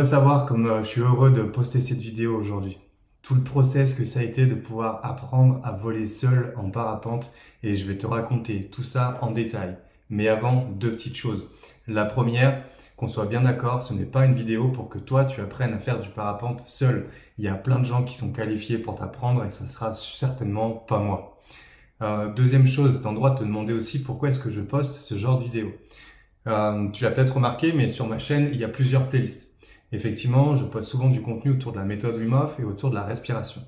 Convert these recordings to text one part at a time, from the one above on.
pas savoir comme je suis heureux de poster cette vidéo aujourd'hui. Tout le process que ça a été de pouvoir apprendre à voler seul en parapente et je vais te raconter tout ça en détail. Mais avant, deux petites choses. La première, qu'on soit bien d'accord, ce n'est pas une vidéo pour que toi tu apprennes à faire du parapente seul. Il y a plein de gens qui sont qualifiés pour t'apprendre et ça ne sera certainement pas moi. Deuxième chose, tu as le droit de te demander aussi pourquoi est-ce que je poste ce genre de vidéo. Tu l'as peut-être remarqué, mais sur ma chaîne, il y a plusieurs playlists. Effectivement, je poste souvent du contenu autour de la méthode Wim Hof et autour de la respiration.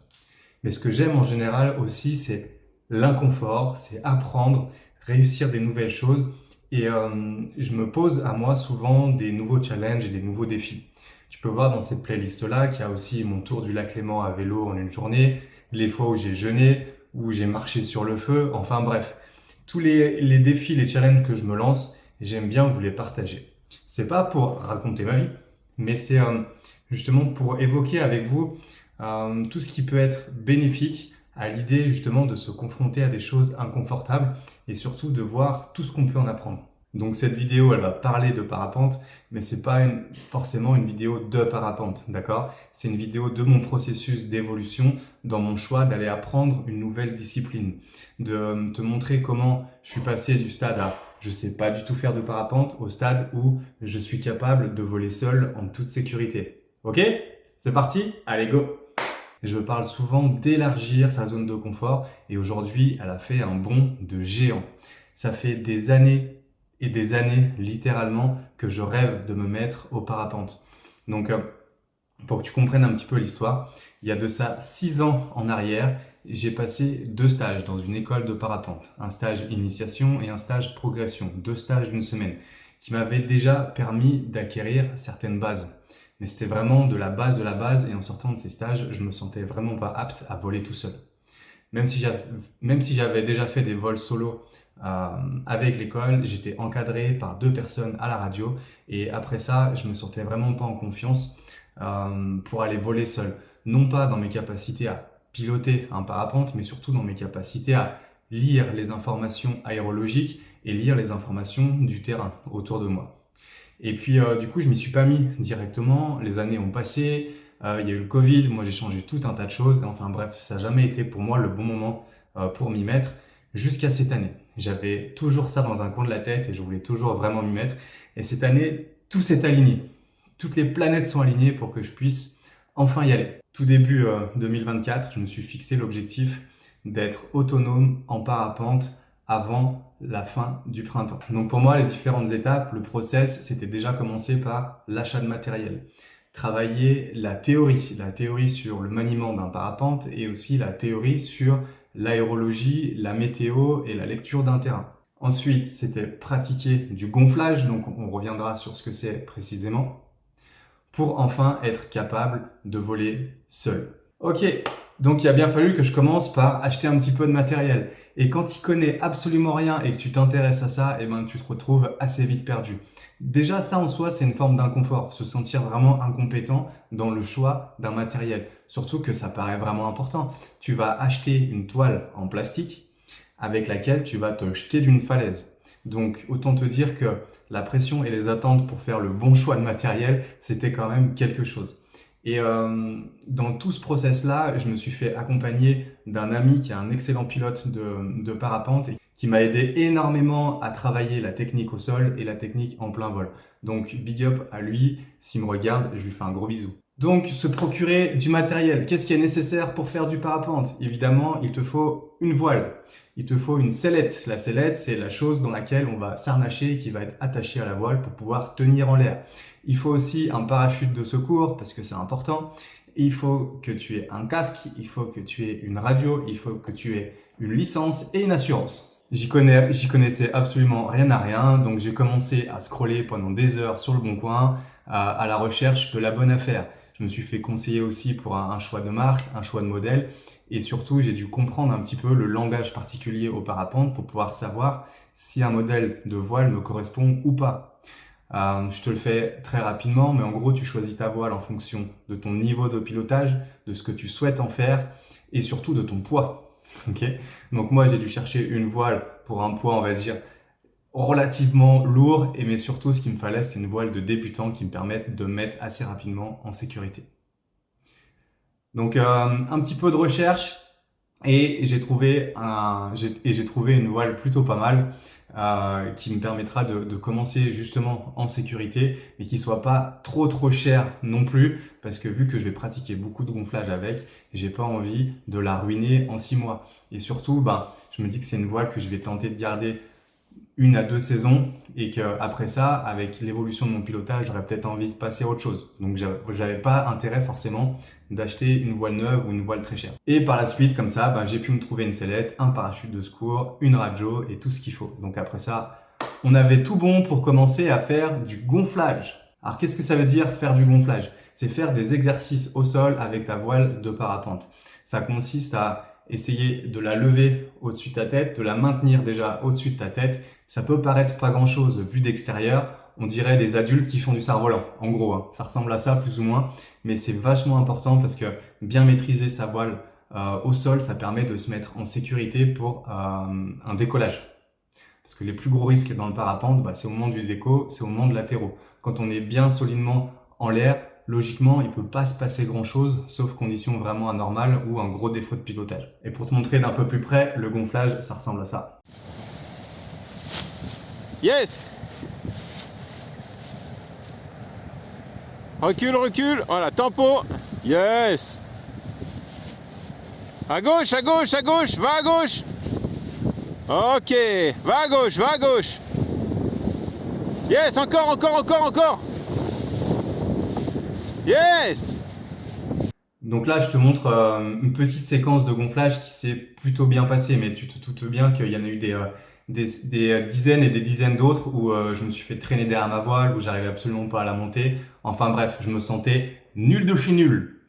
Mais ce que j'aime en général aussi, c'est l'inconfort, c'est apprendre, réussir des nouvelles choses. Et je me pose à moi souvent des nouveaux challenges et des nouveaux défis. Tu peux voir dans cette playlist-là qu'il y a aussi mon tour du lac Léman à vélo en une journée, les fois où j'ai jeûné, où j'ai marché sur le feu, enfin bref. Tous les défis, les challenges que je me lance, j'aime bien vous les partager. C'est pas pour raconter ma vie, mais c'est justement pour évoquer avec vous tout ce qui peut être bénéfique à l'idée justement de se confronter à des choses inconfortables et surtout de voir tout ce qu'on peut en apprendre. Donc cette vidéo, elle va parler de parapente, mais c'est pas forcément une vidéo de parapente, d'accord? C'est une vidéo de mon processus d'évolution dans mon choix d'aller apprendre une nouvelle discipline, de te montrer comment je suis passé du stade à je sais pas du tout faire de parapente au stade où je suis capable de voler seul en toute sécurité. Ok? C'est parti? Allez, go! Je parle souvent d'élargir sa zone de confort et aujourd'hui, elle a fait un bond de géant. Ça fait des années et des années, littéralement, que je rêve de me mettre au parapente. Donc, pour que tu comprennes un petit peu l'histoire, il y a de ça 6 ans en arrière, j'ai passé 2 stages dans une école de parapente. Un stage initiation et un stage progression. 2 stages d'une semaine qui m'avaient déjà permis d'acquérir certaines bases. Mais c'était vraiment de la base et en sortant de ces stages, je me sentais vraiment pas apte à voler tout seul. Même si j'avais déjà fait des vols solo avec l'école, j'étais encadré par 2 personnes à la radio et après ça, je me sentais vraiment pas en confiance pour aller voler seul. Non pas dans mes capacités à piloter un parapente, mais surtout dans mes capacités à lire les informations aérologiques et lire les informations du terrain autour de moi. Et puis du coup, je m'y suis pas mis directement, les années ont passé, il y a eu le Covid, moi j'ai changé tout un tas de choses, et enfin bref, ça n'a jamais été pour moi le bon moment pour m'y mettre jusqu'à cette année. J'avais toujours ça dans un coin de la tête et je voulais toujours vraiment m'y mettre. Et cette année, tout s'est aligné. Toutes les planètes sont alignées pour que je puisse enfin y aller. Tout début 2024, je me suis fixé l'objectif d'être autonome en parapente avant la fin du printemps. Donc pour moi, les différentes étapes, le process, c'était déjà commencé par l'achat de matériel. Travailler la théorie sur le maniement d'un parapente et aussi la théorie sur l'aérologie, la météo et la lecture d'un terrain. Ensuite, c'était pratiquer du gonflage, donc on reviendra sur ce que c'est précisément, pour enfin être capable de voler seul. Ok, donc il a bien fallu que je commence par acheter un petit peu de matériel. Et quand tu connais absolument rien et que tu t'intéresses à ça, eh ben, tu te retrouves assez vite perdu. Déjà, ça en soi, c'est une forme d'inconfort, se sentir vraiment incompétent dans le choix d'un matériel. Surtout que ça paraît vraiment important. Tu vas acheter une toile en plastique avec laquelle tu vas te jeter d'une falaise. Donc, autant te dire que la pression et les attentes pour faire le bon choix de matériel, c'était quand même quelque chose. Et dans tout ce process-là, je me suis fait accompagner d'un ami qui est un excellent pilote de parapente et qui m'a aidé énormément à travailler la technique au sol et la technique en plein vol. Donc, big up à lui. S'il me regarde, je lui fais un gros bisou. Donc, se procurer du matériel. Qu'est-ce qui est nécessaire pour faire du parapente? Évidemment, il te faut une voile. Il te faut une sellette. La sellette, c'est la chose dans laquelle on va s'harnacher et qui va être attachée à la voile pour pouvoir tenir en l'air. Il faut aussi un parachute de secours parce que c'est important. Il faut que tu aies un casque, il faut que tu aies une radio, il faut que tu aies une licence et une assurance. J'y connaissais absolument rien à rien, donc j'ai commencé à scroller pendant des heures sur le Bon Coin à la recherche de la bonne affaire. Je me suis fait conseiller aussi pour un choix de marque, un choix de modèle et surtout j'ai dû comprendre un petit peu le langage particulier au parapente pour pouvoir savoir si un modèle de voile me correspond ou pas. Je te le fais très rapidement, mais en gros, tu choisis ta voile en fonction de ton niveau de pilotage, de ce que tu souhaites en faire et surtout de ton poids. Okay. Donc moi, j'ai dû chercher une voile pour un poids, on va dire, relativement lourd, mais surtout ce qu'il me fallait, c'était une voile de débutant qui me permette de me mettre assez rapidement en sécurité. Donc un petit peu de recherche et j'ai trouvé une voile plutôt pas mal qui me permettra de commencer justement en sécurité, mais qui soit pas trop cher non plus, parce que vu que je vais pratiquer beaucoup de gonflage avec, j'ai pas envie de la ruiner en 6 mois. Et surtout, je me dis que c'est une voile que je vais tenter de garder 1 à 2 saisons et qu'après ça, avec l'évolution de mon pilotage, j'aurais peut-être envie de passer à autre chose. Donc j'avais pas intérêt forcément d'acheter une voile neuve ou une voile très chère. Et par la suite, comme ça, j'ai pu me trouver une sellette, un parachute de secours, une radio et tout ce qu'il faut. Donc après ça, on avait tout bon pour commencer à faire du gonflage. Alors qu'est-ce que ça veut dire faire du gonflage? C'est faire des exercices au sol avec ta voile de parapente. Ça consiste à essayer de la lever au-dessus de ta tête, de la maintenir déjà au-dessus de ta tête. Ça peut paraître pas grand-chose vu d'extérieur. On dirait des adultes qui font du cerf-volant. En gros, ça ressemble à ça plus ou moins. Mais c'est vachement important parce que bien maîtriser sa voile au sol, ça permet de se mettre en sécurité pour un décollage. Parce que les plus gros risques dans le parapente, c'est au moment du déco, c'est au moment de latéraux. Quand on est bien solidement en l'air, logiquement, il ne peut pas se passer grand-chose, sauf conditions vraiment anormales ou un gros défaut de pilotage. Et pour te montrer d'un peu plus près, le gonflage, ça ressemble à ça. Yes! Recule, recule. Voilà, tempo. Yes! À gauche, à gauche, à gauche. Va à gauche. Ok. Va à gauche, va à gauche. Yes, encore, encore, encore, encore. Yes! Donc là, je te montre une petite séquence de gonflage qui s'est plutôt bien passée, mais tu te doutes bien qu'il y en a eu des dizaines et des dizaines d'autres où je me suis fait traîner derrière ma voile, où j'arrivais absolument pas à la monter. Enfin bref, je me sentais nul de chez nul.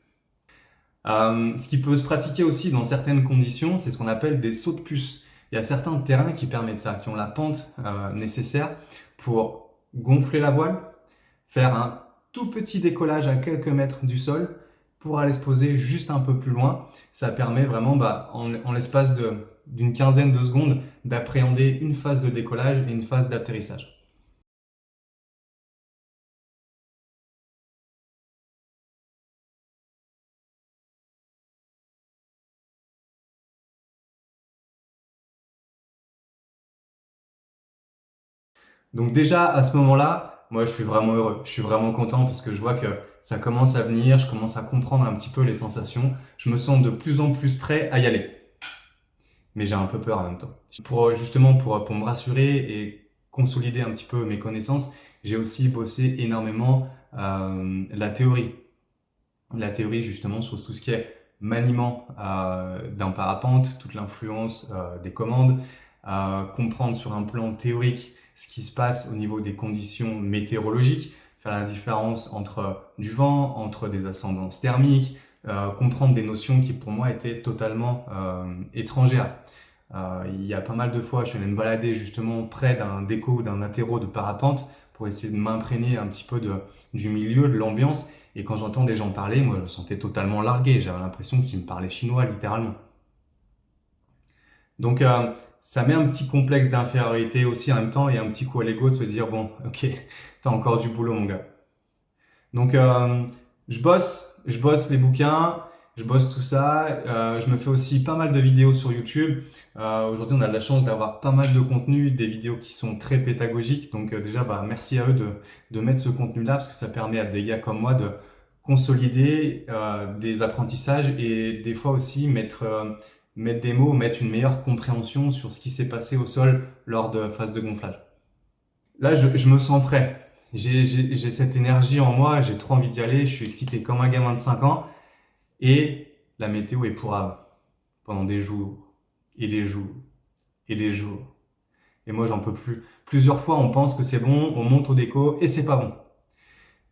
Ce qui peut se pratiquer aussi dans certaines conditions, c'est ce qu'on appelle des sauts de puce. Il y a certains terrains qui permettent ça, qui ont la pente nécessaire pour gonfler la voile, faire un tout petit décollage à quelques mètres du sol pour aller se poser juste un peu plus loin. Ça permet vraiment, en l'espace d'une quinzaine de secondes, d'appréhender une phase de décollage et une phase d'atterrissage. Donc déjà, à ce moment-là, moi, je suis vraiment heureux. Je suis vraiment content parce que je vois que ça commence à venir, je commence à comprendre un petit peu les sensations. Je me sens de plus en plus prêt à y aller. Mais j'ai un peu peur en même temps. Pour me rassurer et consolider un petit peu mes connaissances, j'ai aussi bossé énormément la théorie. La théorie justement sur tout ce qui est maniement d'un parapente, toute l'influence des commandes, comprendre sur un plan théorique ce qui se passe au niveau des conditions météorologiques, faire la différence entre du vent, entre des ascendances thermiques, comprendre des notions qui pour moi étaient totalement étrangères. Il y a pas mal de fois, je suis allé me balader justement près d'un déco ou d'un atterro de parapente pour essayer de m'imprégner un petit peu du milieu, de l'ambiance. Et quand j'entends des gens parler, moi je me sentais totalement largué. J'avais l'impression qu'ils me parlaient chinois littéralement. Donc ça met un petit complexe d'infériorité aussi en même temps et un petit coup à l'ego de se dire bon, ok, t'as encore du boulot mon gars. Donc je bosse les bouquins, je bosse tout ça. Je me fais aussi pas mal de vidéos sur YouTube. Aujourd'hui, on a de la chance d'avoir pas mal de contenu, des vidéos qui sont très pédagogiques. Donc déjà, merci à eux de mettre ce contenu-là parce que ça permet à des gars comme moi de consolider des apprentissages et des fois aussi mettre des mots, mettre une meilleure compréhension sur ce qui s'est passé au sol lors de phases de gonflage. Là, je me sens prêt. J'ai cette énergie en moi, j'ai trop envie d'y aller, je suis excité comme un gamin de 5 ans. Et la météo est pourrave pendant des jours, et des jours, et des jours. Et moi, j'en peux plus. Plusieurs fois, on pense que c'est bon, on monte au déco, et c'est pas bon.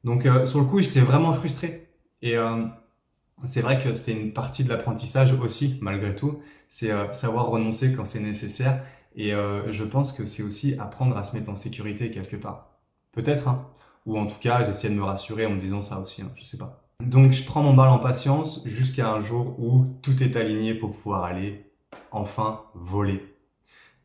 Donc, sur le coup, j'étais vraiment frustré. Et c'est vrai que c'était une partie de l'apprentissage aussi, malgré tout. C'est savoir renoncer quand c'est nécessaire. Et je pense que c'est aussi apprendre à se mettre en sécurité quelque part. Peut-être, hein. Ou en tout cas, j'essayais de me rassurer en me disant ça aussi, hein, je sais pas. Donc je prends mon mal en patience jusqu'à un jour où tout est aligné pour pouvoir aller enfin voler.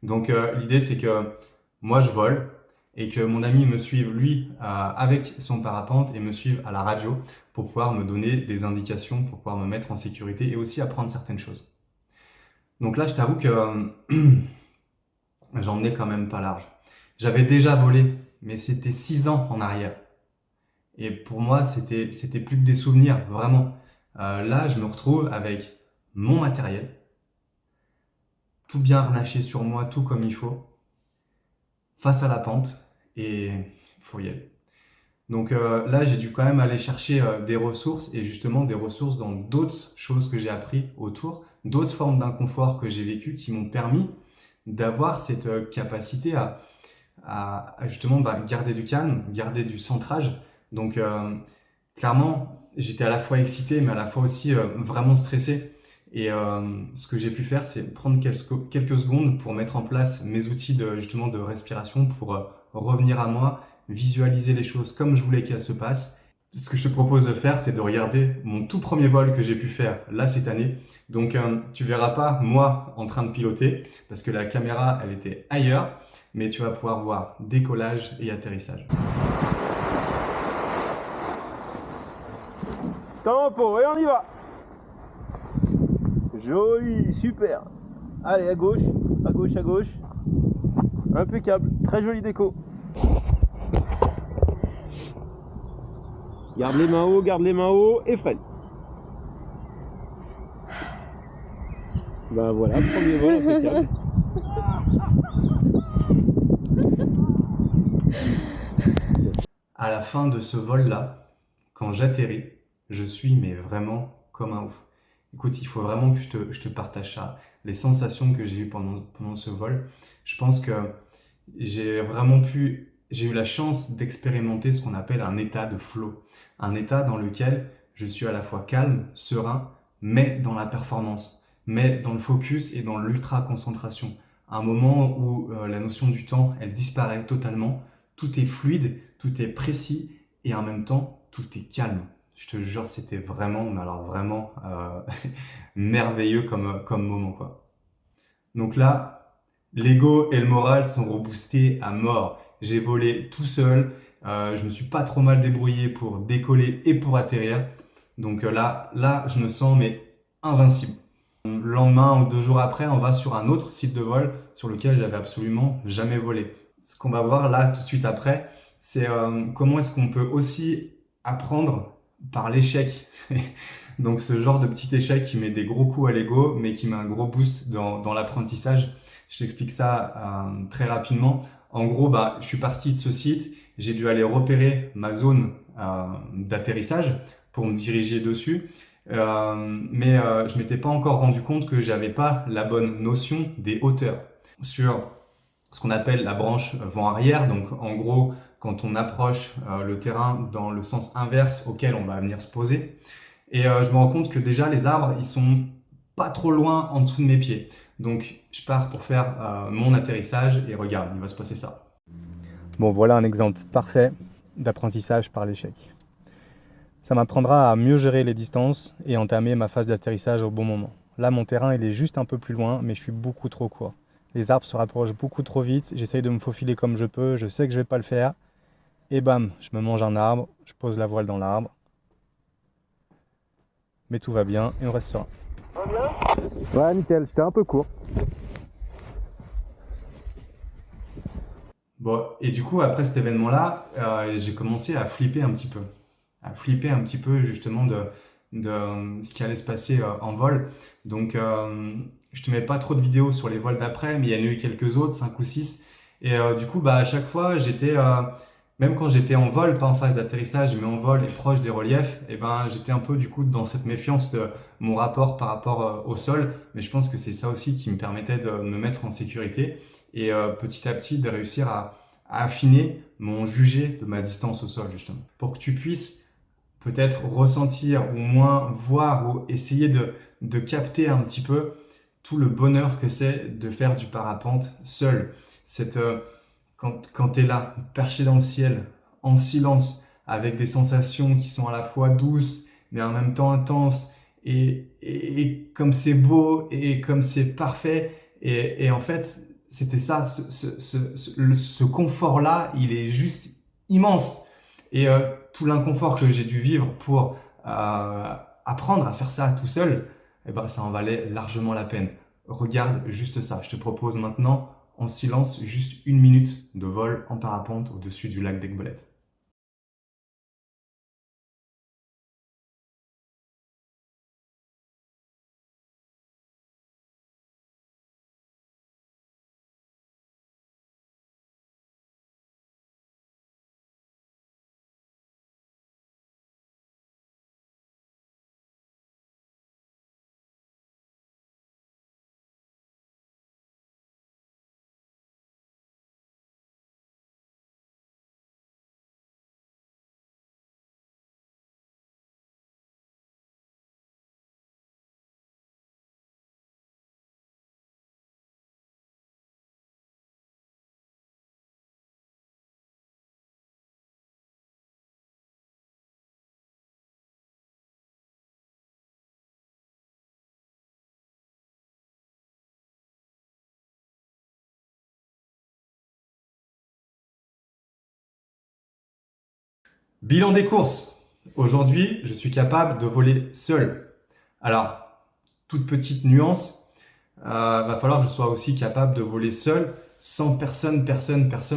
Donc l'idée c'est que moi je vole et que mon ami me suive lui avec son parapente et me suive à la radio pour pouvoir me donner des indications, pour pouvoir me mettre en sécurité et aussi apprendre certaines choses. Donc là, je t'avoue que j'en ai quand même pas large. J'avais déjà volé, mais c'était 6 ans en arrière. Et pour moi, c'était plus que des souvenirs, vraiment. Là, je me retrouve avec mon matériel, tout bien harnaché sur moi, tout comme il faut, face à la pente, et il faut y aller. Donc là, j'ai dû quand même aller chercher des ressources, et justement des ressources dans d'autres choses que j'ai appris autour, d'autres formes d'inconfort que j'ai vécues qui m'ont permis d'avoir cette capacité à justement garder du calme, garder du centrage. Donc clairement, j'étais à la fois excité, mais à la fois aussi vraiment stressé. Et ce que j'ai pu faire, c'est prendre quelques secondes pour mettre en place mes outils justement de respiration pour revenir à moi, visualiser les choses comme je voulais qu'elles se passent. Ce que je te propose de faire, c'est de regarder mon tout premier vol que j'ai pu faire là cette année. Donc tu verras pas moi en train de piloter parce que la caméra elle était ailleurs, mais tu vas pouvoir voir décollage et atterrissage. Tempo, et on y va. Joli, super. Allez, à gauche, à gauche, à gauche. Impeccable, très jolie déco. Garde les mains haut et freine. Ben voilà, premier vol, impeccable. À la fin de ce vol-là, quand j'atterris, je suis mais vraiment comme un ouf. Écoute, il faut vraiment que je te partage ça. Les sensations que j'ai eues pendant ce vol, je pense que j'ai eu la chance d'expérimenter ce qu'on appelle un état de flow. Un état dans lequel je suis à la fois calme, serein, mais dans la performance, mais dans le focus et dans l'ultra concentration. Un moment où la notion du temps, elle disparaît totalement. Tout est fluide, tout est précis et en même temps, tout est calme. Je te jure, c'était vraiment, mais alors vraiment merveilleux comme moment, quoi. Donc là, l'ego et le moral sont reboostés à mort. J'ai volé tout seul, je me suis pas trop mal débrouillé pour décoller et pour atterrir. Donc là, je me sens mais invincible. Le lendemain ou 2 jours après, on va sur un autre site de vol sur lequel j'avais absolument jamais volé. Ce qu'on va voir là tout de suite après, c'est comment est-ce qu'on peut aussi apprendre par l'échec. Donc ce genre de petit échec qui met des gros coups à l'ego, mais qui met un gros boost dans l'apprentissage. Je t'explique ça très rapidement. En gros, je suis parti de ce site, j'ai dû aller repérer ma zone d'atterrissage pour me diriger dessus. Mais je m'étais pas encore rendu compte que j'avais pas la bonne notion des hauteurs sur ce qu'on appelle la branche vent arrière. Donc en gros, quand on approche le terrain dans le sens inverse auquel on va venir se poser. Et je me rends compte que déjà les arbres, ils sont pas trop loin en dessous de mes pieds. Donc je pars pour faire mon atterrissage et regarde, il va se passer ça. Bon, voilà un exemple parfait d'apprentissage par l'échec. Ça m'apprendra à mieux gérer les distances et entamer ma phase d'atterrissage au bon moment. Là, mon terrain, il est juste un peu plus loin, mais je suis beaucoup trop court. Les arbres se rapprochent beaucoup trop vite, j'essaye de me faufiler comme je peux, je sais que je vais pas le faire. Et bam, je me mange un arbre, je pose la voile dans l'arbre. Mais tout va bien et on reste serein. Ouais, nickel, j'étais un peu court. Bon, et du coup, après cet événement-là, j'ai commencé à flipper un petit peu. À flipper un petit peu justement de ce qui allait se passer en vol. Donc, je te mets pas trop de vidéos sur les vols d'après, mais il y en a eu quelques autres, 5 ou 6. Et du coup, à chaque fois, j'étais... même quand j'étais en vol, pas en phase d'atterrissage, mais en vol et proche des reliefs, j'étais un peu du coup dans cette méfiance de mon rapport par rapport au sol. Mais je pense que c'est ça aussi qui me permettait de me mettre en sécurité et petit à petit de réussir à affiner mon jugé de ma distance au sol justement. Pour que tu puisses peut-être ressentir ou moins voir ou essayer de capter un petit peu tout le bonheur que c'est de faire du parapente seul. Quand tu es là, perché dans le ciel, en silence, avec des sensations qui sont à la fois douces, mais en même temps intenses, et comme c'est beau, et comme c'est parfait, et en fait, c'était ça, ce confort-là, il est juste immense. Et tout l'inconfort que j'ai dû vivre pour apprendre à faire ça tout seul, eh ben, ça en valait largement la peine. Regarde juste ça. Je te propose maintenant, en silence, juste 1 minute de vol en parapente au-dessus du lac d'Aiguebelette. Bilan des courses. Aujourd'hui, je suis capable de voler seul. Alors, toute petite nuance, va falloir que je sois aussi capable de voler seul, sans personne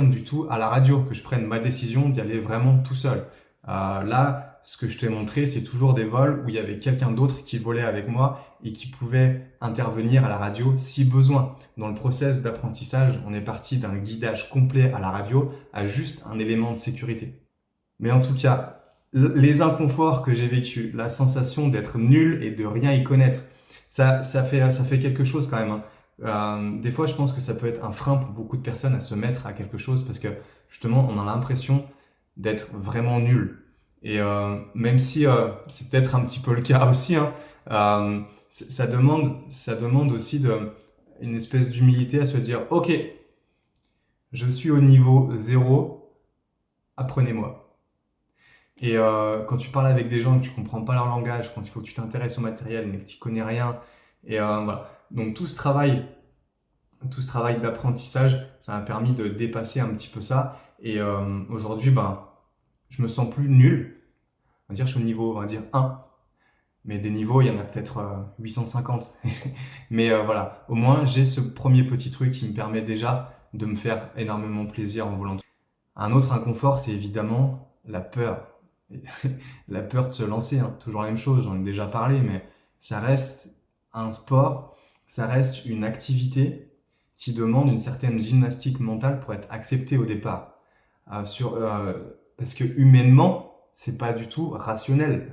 du tout à la radio, que je prenne ma décision d'y aller vraiment tout seul. Là, ce que je t'ai montré, c'est toujours des vols où il y avait quelqu'un d'autre qui volait avec moi et qui pouvait intervenir à la radio si besoin. Dans le process d'apprentissage, on est parti d'un guidage complet à la radio à juste un élément de sécurité. Mais en tout cas, les inconforts que j'ai vécus, la sensation d'être nul et de rien y connaître, ça fait quelque chose quand même, hein. Des fois, je pense que ça peut être un frein pour beaucoup de personnes à se mettre à quelque chose parce que justement, on a l'impression d'être vraiment nul. Et même si c'est peut-être un petit peu le cas aussi, hein, ça demande aussi une espèce d'humilité à se dire, ok, je suis au niveau 0, apprenez-moi. Et quand tu parles avec des gens et que tu comprends pas leur langage, quand il faut que tu t'intéresses au matériel mais que tu connais rien, et voilà. Donc tout ce travail d'apprentissage, ça m'a permis de dépasser un petit peu ça. Et aujourd'hui, ben, je me sens plus nul. On va dire, je suis au niveau, on va dire 1. Mais des niveaux, il y en a peut-être 850. Mais voilà, au moins, j'ai ce premier petit truc qui me permet déjà de me faire énormément plaisir en volant. Un autre inconfort, c'est évidemment la peur. La peur de se lancer, hein. Toujours la même chose, j'en ai déjà parlé, mais ça reste un sport, ça reste une activité qui demande une certaine gymnastique mentale pour être acceptée au départ. Parce que humainement, c'est pas du tout rationnel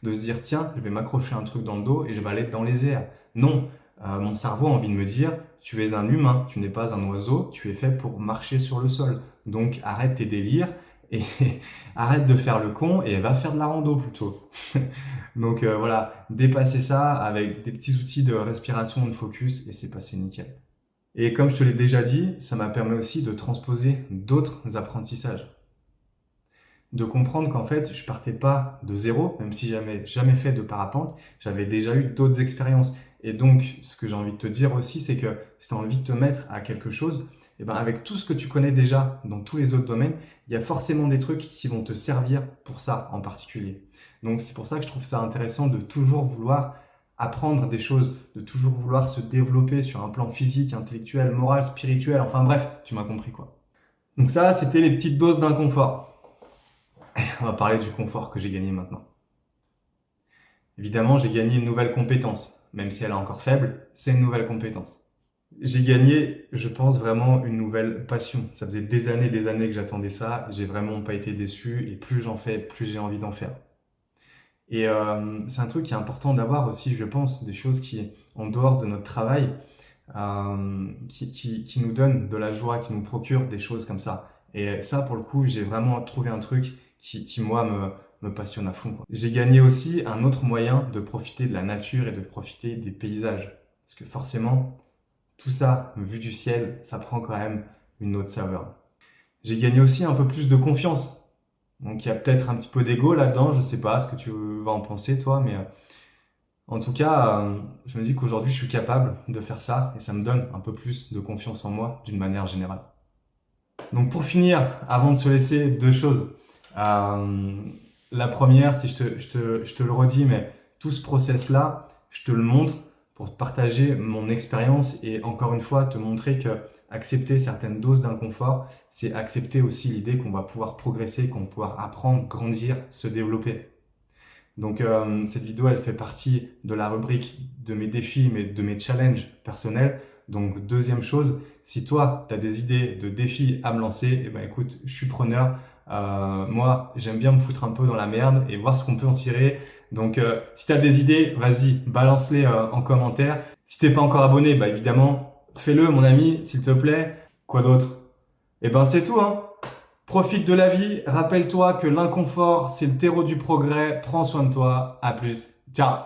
de se dire tiens, je vais m'accrocher un truc dans le dos et je vais aller dans les airs. Non, mon cerveau a envie de me dire tu es un humain, tu n'es pas un oiseau, tu es fait pour marcher sur le sol. Donc arrête tes délires et arrête de faire le con et va faire de la rando plutôt. Donc voilà, dépasser ça avec des petits outils de respiration, de focus et c'est passé nickel. Et comme je te l'ai déjà dit, ça m'a permis aussi de transposer d'autres apprentissages. De comprendre qu'en fait, je partais pas de zéro, même si j'avais jamais fait de parapente, j'avais déjà eu d'autres expériences. Et donc, ce que j'ai envie de te dire aussi, c'est que si tu as envie de te mettre à quelque chose, et ben avec tout ce que tu connais déjà dans tous les autres domaines, il y a forcément des trucs qui vont te servir pour ça en particulier. Donc, c'est pour ça que je trouve ça intéressant de toujours vouloir apprendre des choses, de toujours vouloir se développer sur un plan physique, intellectuel, moral, spirituel, enfin bref, tu m'as compris quoi. Donc ça, c'était les petites doses d'inconfort. On va parler du confort que j'ai gagné maintenant. Évidemment, j'ai gagné une nouvelle compétence. Même si elle est encore faible, c'est une nouvelle compétence. J'ai gagné, je pense, vraiment une nouvelle passion. Ça faisait des années que j'attendais ça. J'ai vraiment pas été déçu. Et plus j'en fais, plus j'ai envie d'en faire. Et c'est un truc qui est important d'avoir aussi, je pense, des choses qui, en dehors de notre travail, qui nous donnent de la joie, qui nous procurent des choses comme ça. Et ça, pour le coup, j'ai vraiment trouvé un truc qui moi, me passionne à fond, quoi. J'ai gagné aussi un autre moyen de profiter de la nature et de profiter des paysages. Parce que forcément, tout ça, vu du ciel, ça prend quand même une autre saveur. J'ai gagné aussi un peu plus de confiance. Donc il y a peut-être un petit peu d'ego là-dedans, je sais pas ce que tu vas en penser toi, mais En tout cas, je me dis qu'aujourd'hui, je suis capable de faire ça et ça me donne un peu plus de confiance en moi d'une manière générale. Donc pour finir, avant de se laisser, deux choses. La première, je te le redis, mais tout ce process-là, je te le montre pour te partager mon expérience et encore une fois, te montrer que accepter certaines doses d'inconfort, c'est accepter aussi l'idée qu'on va pouvoir progresser, qu'on va pouvoir apprendre, grandir, se développer. Donc cette vidéo, elle fait partie de la rubrique de mes défis, de mes challenges personnels. Donc deuxième chose, si toi, tu as des idées de défis à me lancer, eh ben, écoute, je suis preneur. Moi, j'aime bien me foutre un peu dans la merde et voir ce qu'on peut en tirer. Donc si tu as des idées, vas-y, balance-les en commentaire. Si tu n'es pas encore abonné, bah, évidemment, fais-le mon ami, s'il te plaît. Quoi d'autre? Eh ben c'est tout, hein. Profite de la vie, rappelle-toi que l'inconfort, c'est le terreau du progrès. Prends soin de toi. À plus. Ciao.